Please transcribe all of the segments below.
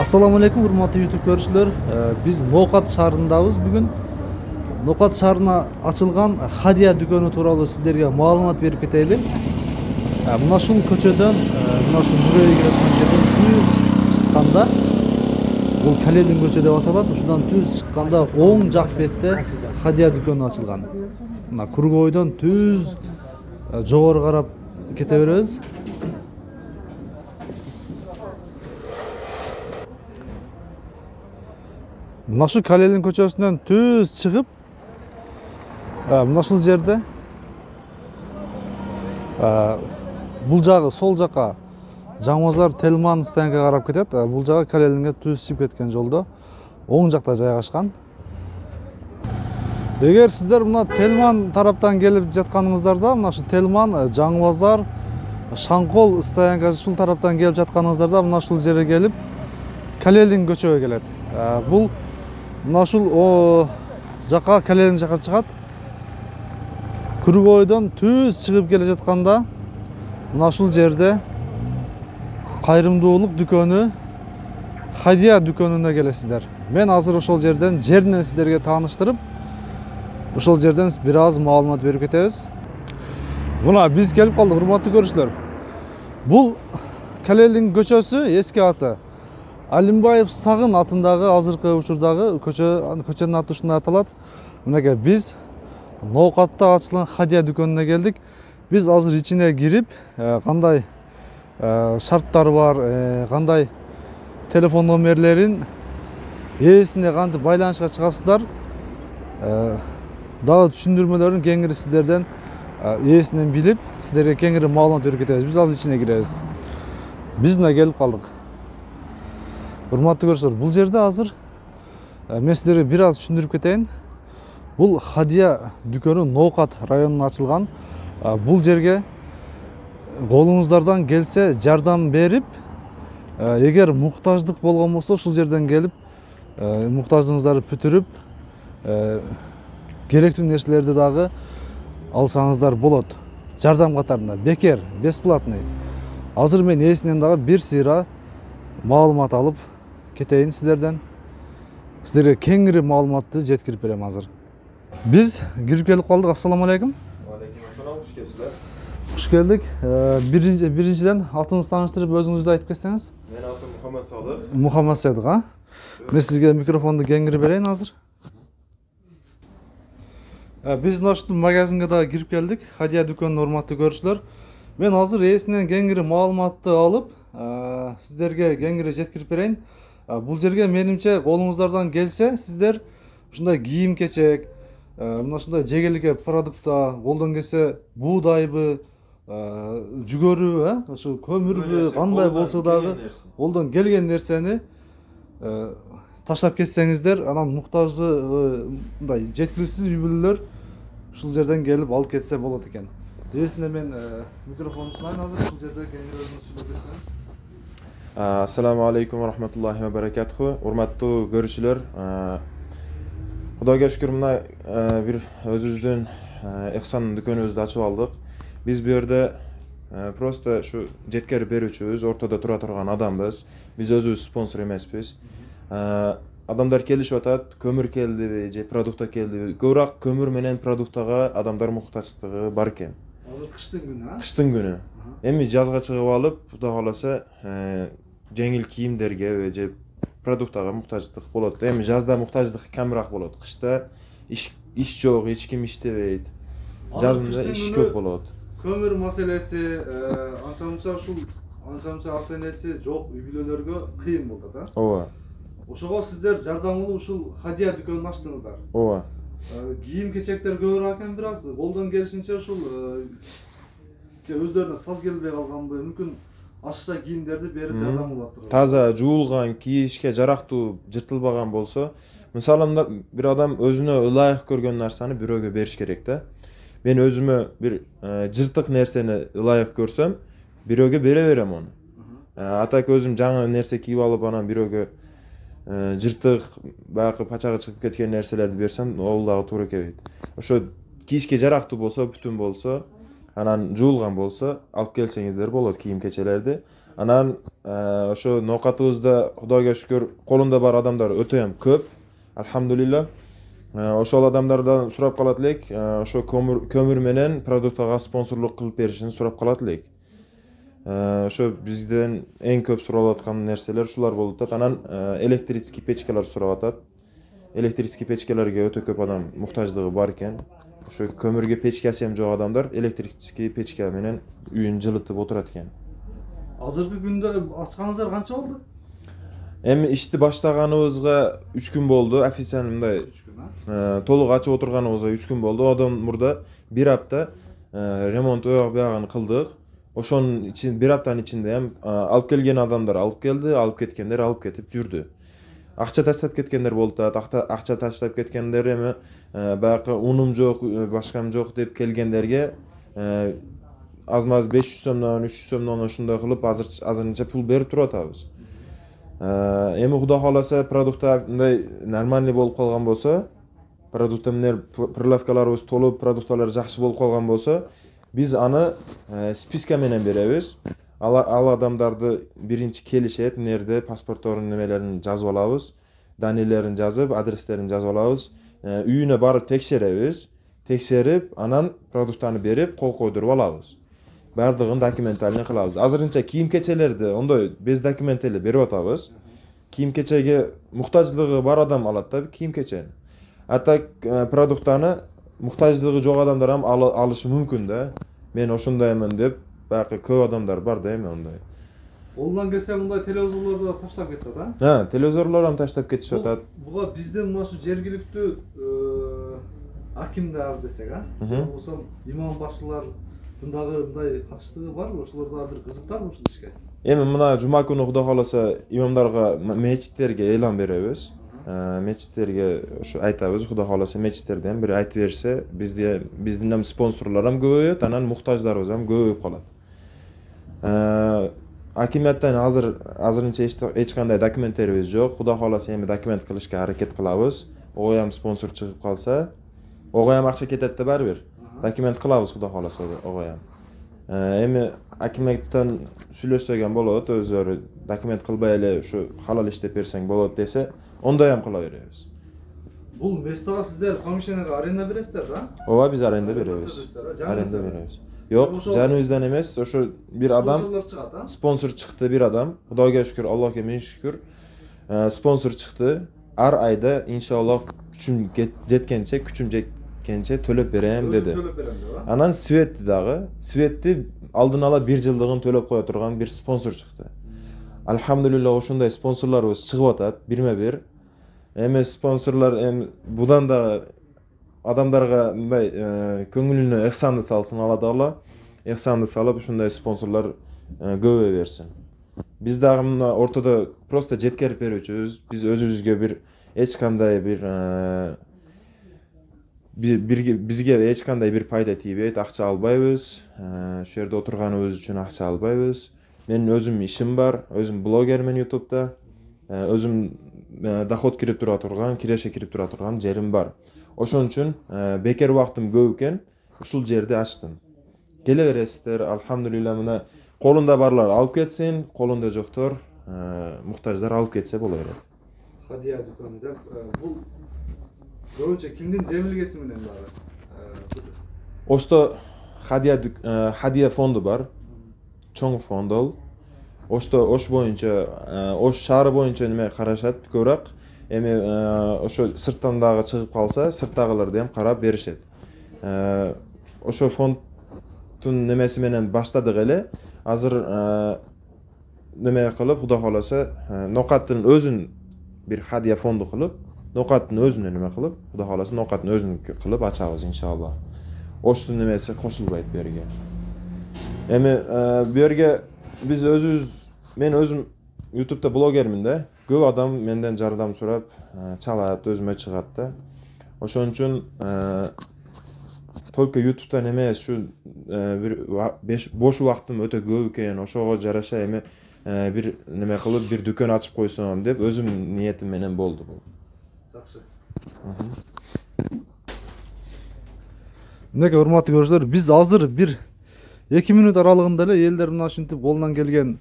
Assalamu alaikum, урматтуу YouTube көрүүчүлөр. Биз Ноокат шаарындабыз бүгүн. Ноокат шаарына ачылган Хадия дүкөнү тууралуу сиздерге маалымат берип кетели. Мына ушул көчөдөн, мына ушул мурайга кирген жерден түз чыкканда, бул Калелин көчө деп аталат. Ушудан түз чыкканда оң жак бетте Хадия дүкөнү ачылган. Мына Кургойдон түз жогору карап кете беребиз. Мына ушул Калелин көчөсүнөн түз чыгып, мына ушул жерде бул жагы сол жака Жаңбазар Телман станка карап кетет. Бул жагы Калелинге түз чыгып кеткен жолдо оң жакта жайгашкан. Эгер сиздер мына Телман тараптан келип жатканыңыздарда, мына ушул Телман, Жаңбазар, Шаңкол станкасы ушул тараптан келип жатканыңыздарда, мына ушул жерге келип Калелин көчөгө келет. Бул мына ушул жака Калелин жака чыгат. Кургойдон түз чыгып келе жатканда мына ушул жерде кайрымдуулук дүкөнү Хадия дүкөнүнө келесиздер. Мен азыр ошол жерден жеринен сиздерге тааныштырып, ошол жерден бир аз маалымат берип кетебиз. Мына биз келип калдык, урматтуу көрүүчүлөр. Бул Калелин көчөсү, эски аты Алимбаев Сагын атындагы азыркы учурдагы көчөнүн аты ушундай аталат. Мынакей биз Ноокатта ачылган Хадия дүкөнүнө келдик. Биз азыр ичине кирип, кандай шарттары бар, кандай телефон номерлерин ээсине кантип байланышка чыгасыздар, дагы түшүндүрмөлөрүн кеңири сиздерден ээсинен билип, сиздерге кеңири маалымат берип кетебиз. Биз азыр ичине киребиз. Биз мына келип калдык. Урматтуу көрүүчүлөр, бул жерде азыр мен сиздерге бир аз түшүндүрүп кетейин. Бул Хадия дүкөнү Ноокат районунда ачылган. Бул жерге колуңуздардан келсе жардам берип, эгер муктаждык болгон болсо ушул жерден келип муктаждыгыңыздарды бүтүрүп, керектүү нерселерди дагы алсаңыздар болот. Жардам катарында бекер, бесплатный. Азыр мен ээсинен дагы бир сыйра маалымат алып кетейин сиздерден. Сиздерге кеңири маалыматты жеткирип берем азыр. Биз кирип келип калдык. Ассаламу алейкум. Алейкум ассалам, хуш келипсиздер. Хуш келдик. Биринчиден атыңызды тааныштырып, өзүңүздү айтып кетсеңиз. Менин атым Мухаммад Садык. Мухаммад Садык, а? Мен сизге микрофонду кеңири берейин азыр. Биз мына ушул магазинге да кирип келдик. Хадия дүкөнүнө урматтуу көрүүчүлөр. Мен азыр ээсинен кеңири маалыматты алып, сиздерге кеңири жеткирип берейин. Бул жерге менимче колуңуздардан келсе, сиздер ушундай кийим-кечек, мына ушундай жегеликке продукта, колдон келсе буудайбы, жүгөрүбү, ошо көмүрбү, кандай болсо дагы колдон келген нерсени таштап кетсеңиздер, анан муктажы мындай жеткиликсиз үй бүлөлөр ушул жерден келип алып кетсе болот экен. Ээсине мен микрофонду сунайын азыр, ушул жерде кеңири өзүңүз сүйлөп кетсеңиз. Ассаламу алейкум ва рахматуллахи ва баракатуху. Урматтуу көрүүчүлөр, Кудайга шүкүр, мына бир өзүбүздүн Эксан дүкөнүбүздү ачып алдык. Биз бу жерде просто ушу жеткирип берүүчүбүз, ортодо тура турган адамбыз. Биз өзүбүз спонсор эмеспиз. Адамдар келишип атат, көмүр келдиби же продукта келдиби? Көбүрөөк көмүр менен продуктага адамдар муктачтыгы бар экен. Азыр кыштын күнү, а? Кыштын күнү. Эми жазга чыгып алып, Кудай кааласа, жеңил кийимдерге же продуктага муктаждык болот. Эми жазда муктаждык камыраак болот. Кышта иш жок, эч ким иштебейт. Жазында иш көп болот. Көмүр маселеси, анча-мынча ата энеси жок үй бүлөлөргө кыйын болот, а? Ооба. Ошого сиздер жардамылуу ушул Хадия дүкөнүн ачтыңыздар. Ооба. Кийим-кечектер көбүрөөк экен, бир аз колдон келишинче ушул өздөрүнө саз келбей калганбы, мүмкүн ашыкча кийимдерди берип жардам кылып. Таза жуулган, кийишке жарактуу, жыртылбаган болсо, мисалы бир адам өзүнө ылайык көргөн нарсаны бирөөгө бериш керек да. Мен өзүмө бир жыртык нерсени ылайык көрсөм, бирөөгө бере берем аны. Атак өзүм жаңы нерсе кийип алып, анан бирөөгө жыртык, баягы пачагы чыгып кеткен нерселерди берсем, ол дагы туура келбейт. Ошо кийишке жарактуу болсо, бүтүн болсо, анан жуулган болсо алып келсеңиздер болот кийим-кечелерди. Анан ошо ноокатыбызда Кудайга шүкүр колунда бар адамдар өтө ham көп. Alhamdulillah. Ошол адамдардан сурап калат элек, ошо көмүр менен продуктага спонсорлук кылып беришин сурап калат элек. Ошо бизден эң көп суралып аткан нерселер ушулар болуп атат. Анан электрический печкалар сурап атат. Электрический печкаларга өтө көп адам муктаждыгы бар экен. Ошо көмүргө печкасы ham жок адамдар электрический печка менен үйүн жылытып отурат экен. Азыркы күндө ачканыңыздар канча болду? Эми ишти баштаганыбызга 3 күн болду. Официально мындай толук ачып отурганыбызга 3 күн болду. Одан мурда 1 апта ремонт буягын кылдык. Ошонун ичин 1 аптанын ичинде ham алып келген адамдар алып келди, алып кеткендер алып кетип жүрдү. Акча таштап кеткендер болуп атат. Акча таштап кеткендер эми баягы унум жок, башкам жок деп келгендерге аз-маз 500 сомдон, 300 сомдон ошондой кылып азырынча пул берип туруп атабыз. Эми Кудай кааласа продукта мындай нормальный болуп калган болсо, продукта менен прилавкаларыбыз толуп, продукталар жакшы болуп калган болсо, биз аны списка менен беребиз. Ал адамдарды биринчи келишет, нерде паспортторун немелерин жазып алабыз, данилерин жазып, адрестерин жазып алабыз. Үйүнө барып текшеребиз. Текшерип, анан продуктаны берип, кол койдуруп алабыз. Бардыгын документальный кылабыз. Азырынча кийим-кечелерди ондой без документ эле берип атабыз. Кийим-кечеге муктаждыгы бар адам алат да кийим-кечени. А так продуктаны муктаждыгы жок адамдар ham алышы мүмкүн да. Мен ошондоймун деп, баягы көп адамдар бар да эми ондай. Колунан келсе мындай телевизорлорду таштап кетет, а? Телевизорлор ham таштап кетишип атат. Буга бизден мына ушу жергиликтүү акимдер десек, а? Болсо имам башчылар дагы мындай катыштыгы барбы? Ошолор дагы бир кызыктарбы ушул ишке? Эми мына жума күнү Кудай кааласа имамдарга, мечиттерге элан беребиз. Мечиттерге ушу айтабыз, Кудай кааласа мечиттерде ham бир айтып берсе, биздин ham спонсорлор ham көбөйөт, анан муктаждарыбыз ham көбөйүп калат. Акимияттан азырынча эч кандай документтерибиз жок. Кудай кааласа эми документ кылышка аракет кылабыз. Ого ham спонсор чыгып калса, ого ham акча кетет да баары бир. Документ кылабыз Кудай кааласа ого ham. Эми акимияттан сүйлөшсөгөн болот, өзүлөрү документ кылбай эле ушу халал иштеп берсең болот десе, ондой ham кыла беребиз. Бул местага сиздер помещениеге аренда бересиздер да? Ооба, биз аренда беребиз. Аренда беребиз. Жок, жаныбыздан эмес, ошо бир адам спонсор чыкты, бир адам. Кудайга шүкүр, Аллахка миң шүкүр. Спонсор чыкты. Ар айда иншаллах күчүм жеткенче төлөп берем деди. Анан Светти дагы, Светти алдын ала 1 жылдыгын төлөп кое турган бир спонсор чыкты. Алхамдулилlah ошондой спонсорлорубуз чыгып атат, бирме-бир. Эми спонсорлор будан да адамдарга мындай көңүлүнө эхсанды салсын Алла. Эхсанды салып ушундай спонсорлор көбөйө берсин. Биз дагы мына ортодо просто жеткерип берүүчүбүз. Биз өзүбүзгө бир эч кандай бизге эч кандай бир пайда тийбейт, акча албайбыз. Ошол жерде отурганыбыз үчүн акча албайбыз. Менин өзүм ишим бар, өзүм блогермин YouTube'да. Өзүм доход кирип тура турган, киреше кирип тура турган жерим бар. Ошон үчүн бекер убактым көп экен, ушул жерди ачтым. Келе бересиздер, алхамдулилlah, мына колунда барлар алып кетсин, колунда жоктор, муктаждар алып кетсе боло берет. Хадия дүкөнү деп, бул көбүнчө кимдин жемилгеси менен дагы? Ошто Хадия фонду бар. Чоң фонд ол. Ош боюнча, Ош шаары боюнча неме карашат көбүрөөк. Эми ошо сырттан дагы чыгып калса, сырттагыларды ham карап беришет. Ошо фонддун немеси менен баштадык эле. Азыр неме кылып, Кудай кааласа, Нокаттын өзүн бир Хадия фонду кылып, Нокаттын өзүнө неме кылып, Кудай кааласа Нокаттын өзүн кылып ачабыз иншалла. Оштун немеси кошулбайт берге. Эми берге биз мен өзүм YouTube'да блогермин да. Көп адам менден жардам сурап, чалат, өзүмө чыгат да. Ошон үчүн только YouTube'дан эмес, ушу бир бош убактым өтө көп экен. Ошого жараша эми бир неме кылып, бир дүкөн ачып койсом деп өзүм ниетим менен болду бул. Жакшы. Мынакей урматтуу көрүүчүлөр, биз азыр бир 2 мүнөт аралыгында эле элдер мына ушинтип колунан келген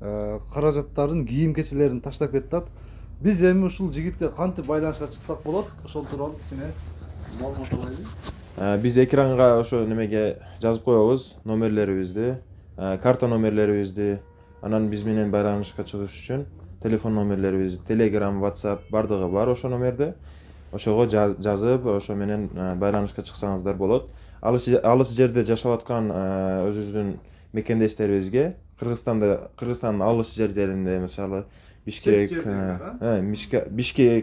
каражаттарын, кийим кечелерин таштап кетет. Биз эми ушул жигитке кантип байланышка чыксак болот? Ошол тууралуу кичине маалымат алайлы. Биз экранга ошо немеге жазып коебуз номерлерибизди, карта номерлерибизди, анан биз менен байланышка чыгыш үчүн телефон номерлерибиз, Telegram, WhatsApp бардыгы бар ошо номерде. Ошого жазып, ошо менен байланышка чыксаңыздар болот. Алыс жерде жашап аткан өзүбүздүн мекендештерибизге Кыргызстандын алыс жерлеринде, мисалы Бишкек,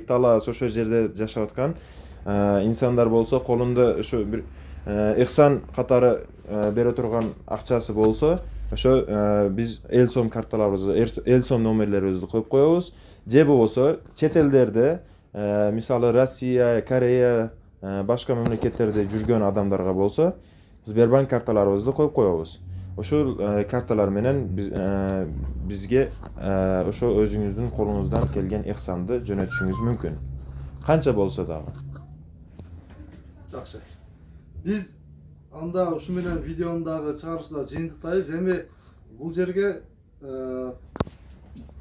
Талас ошо жерде жашап аткан инсандар болсо, колунда ошо бир ыхсан катары бере турган акчасы болсо, ошо биз эл сом карталарыбызды, эл сом номерлерибизди коюп коебуз. Же болбосо чет элдерде, мисалы Россия, Корея, башка мамлекеттерде жүргөн адамдарга болсо, Сбербанк карталарыбызды коюп коебуз. Ошол карталар менен бизге ошо өзүңүздүн колуңуздан келген ыхсанды жөнөтүшүңүз мүмкүн. Канча болсо дагы. Жакшы. Биз анда ушу менен видеонун дагы чыгарышында жыйынтыктайбыз. Эми бул жерге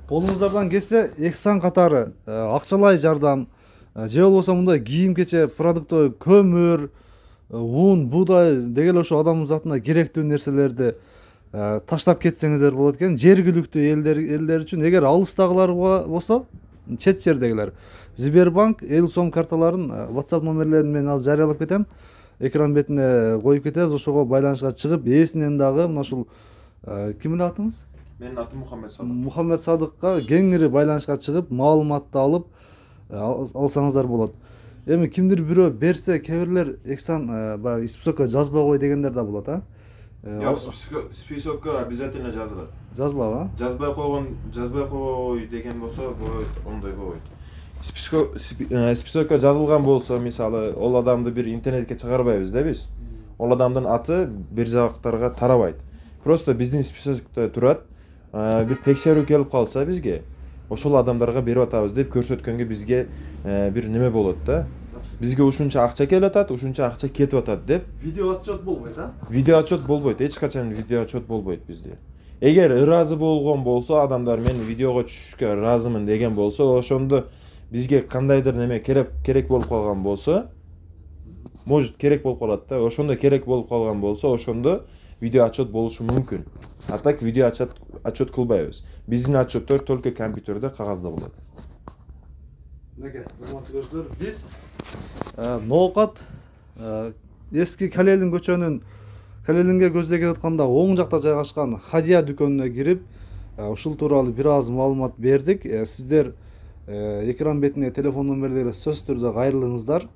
колуңуздардан келсе ыхсан катары акчалай жардам, же болбосо мындай кийим кече, продуктовый көмүр, un, buğday дегеле ошо адамдын затына керектүү нерселерди таштап кетсеңиздер болот экен. Жергиликтүү элдер үчүн, эгер алыстагылар болсо, чет жердегилер, Сбербанк эл сом карталарын WhatsApp номерлерин мен азыр жарыялап кетем. Экран бетине коюп кетебиз. Ошого байланышка чыгып, ээсинен дагы мына ушул кимдин атыңыз? Менин атым Мухаммед Садык. Мухаммед Садыкка кеңири байланышка чыгып, маалыматты алып алсаңыздар болот. Эми кимдир бирөө берсе, кээ бирлер эксан баягы списокко жазбай кой дегендер да болот, а? Жок, списокко обязательно жазылат. Жазылабы? Жазбай кой деген болсо, ондой болбойт. Списокко жазылган болсо, мисалы, ол адамды бир интернетке чыгарбайбыз да биз. Ол адамдын аты бир жактарга тарабайт. Просто биздин списокто турат. Бир текшерүү келип калса бизге, ошол адамдарга берип атабыз деп көрсөткөнгө бизге бир неме болот да. Бизге ушунча акча келип атат, ушунча акча кетип атат деп. Видео отчет болбойт, а? Видео отчет болбойт, эч качан видео отчет болбойт бизде. Эгер ыраазы болгон болсо, адамдар мен видеого түшүшкө ыраазымын деген болсо, ошондо бизге кандайдыр неме керек болуп калган болсо, может керек болуп калат да, ошондо керек болуп калган болсо, ошондо видео отчет болушу мүмкүн. А так видео отчет кылбайбыз. Биздин отчеттор только компьютерде, кагазда болот. Неге, урматтуу көрүүчүлөр, биз Ноокат эски Калелин көчөнүн Калелинге көздөй атканда оң жакта жайгашкан Хадия дүкөнүнө кирип, ушул тууралуу бир аз маалымат бердик. Сиздер экран бетине телефон номерлери сөзсүз түрдө кайрылыңыздар.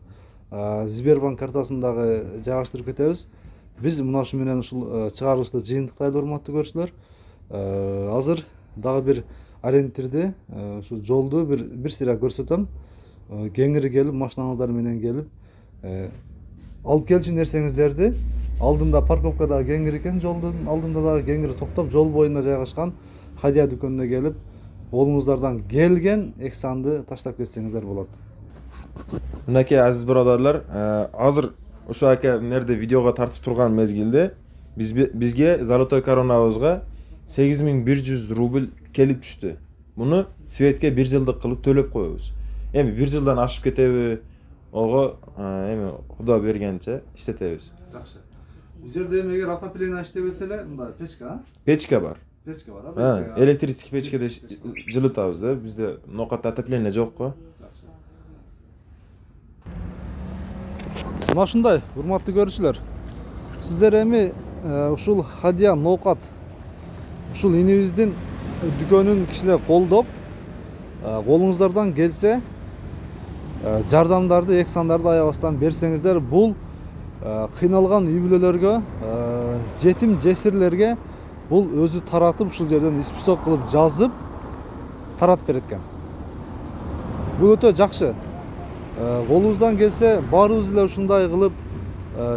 Сбербанк картасын дагы жайгаштырып кетебиз. Биз мына ушу менен ушул чыгарылышты жыйынтыктайлы, урматтуу көрүүчүлөр. Азыр дагы бир ориентирди, ушу жолду бир сыйра көрсөтөм. Кеңири келип, машинаңыздар менен келип, алып келчү нерсеңиздерди, алдында парковка дагы кеңири экен, жолдун алдында дагы кеңири токтоп, жол боюнда жайгашкан Хадия дүкөнүнө келип, колуңуздардан келген эксанды таштап кетсеңиздер болот. Мынакей азиз бирадарлар, азыр ушу ака нерде видеого тартып турган мезгилде бизге Золотой коронабызга 8100 рубль келип түштү. Муну светке 1 жылдык кылып төлөп коебуз. Эми 1 жылдан ашып кетеби, ого эми Куда бергенче иштетебиз. Жакшы. Бул жерде эми эгер отопление иштебесе эле, мында печка, а? Печка бар. Печка бар, а? Электрический печкеде жылытабыз да. Бизде Ноокатта отопление жок го. Мына ушундай, урматтуу көрүүчүлөр. Сиздер эми ушул Хадия Ноокат ушул инибиздин дүкөнүн кишилер колдоп, колуңуздардан келсе жардамдарды, эксандарды аябастан берсеңиздер, бул кыйналган үй бүлөлөргө, жетим жесирлерге бул өзү таратып, ушул жерден список кылып жазып таратып берет экен. Бул өтө жакшы. Колубуздан келсе, баарыбыз эле ушундай кылып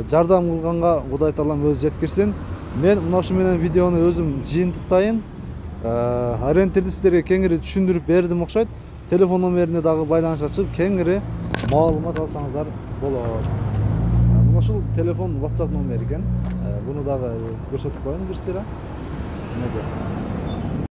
жардам кылганга Кудай Таалам өзү жеткирсин. Мен мына ушу менен видеону өзүм жыйынтыктайын. Ориентирди сиздерге кеңири түшүндүрүп бердим окшойт. Телефон номерине дагы байланышка чыгып, кеңири маалымат алсаңыздар болот. Мына ушул телефон WhatsApp номери экен. Буну дагы көрсөтүп коеюн бир сыйра.